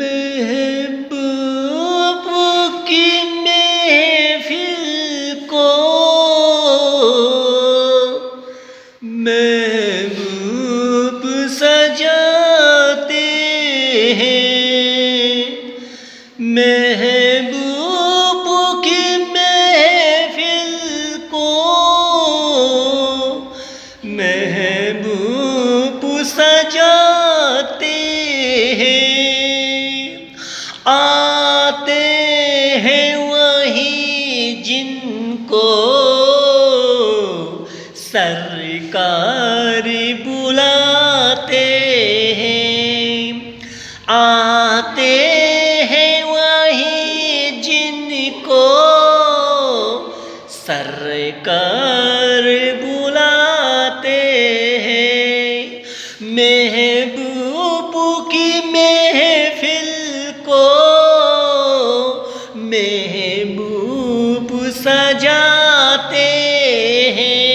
महबूब की महफिल को महबूब सजाते हैं। महबूब की महफिल को महबूब सजाते हैं। आते हैं वही जिनको सरकार बुलाते हैं। आते हैं वही जिनको सरकार बुलाते हैं। महबूब की महफिल को महबूब सजाते हैं।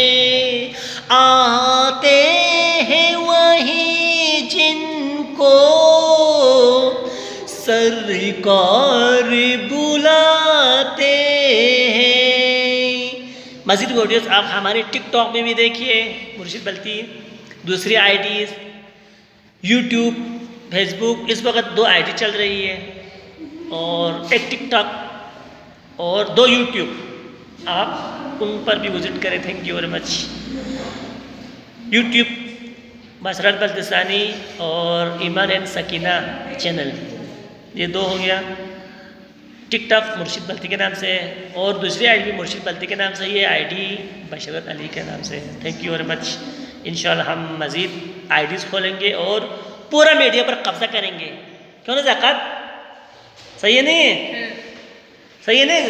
आते हैं वही जिनको सरकार बुलाते हैं। मज़ीद वीडियोस आप हमारे टिकटॉक में भी देखिए, मुर्शिद बल्ती। दूसरी आईडीज़ यूट्यूब, फेसबुक, इस वक्त 2 आईडी चल रही है और एक टिकटॉक और 2 यूट्यूब, आप उन पर भी विजिट करें। Thank you very much. YouTube Masarat Baltisani और ईमान एंड सकीना चैनल, ये 2 हो गया। टिकटॉक मुर्शिद बल्ती के नाम से है और दूसरी आईडी भी मुर्शिद बल्ती के नाम से, ये आईडी बशरत अली के नाम से है। Thank you very much. इंशाल्लाह हम मज़ीद आईडीज़ खोलेंगे और पूरा मीडिया पर कब्जा करेंगे। क्यों ना ज़ाकत? सही है नहीं? सही है नहीं?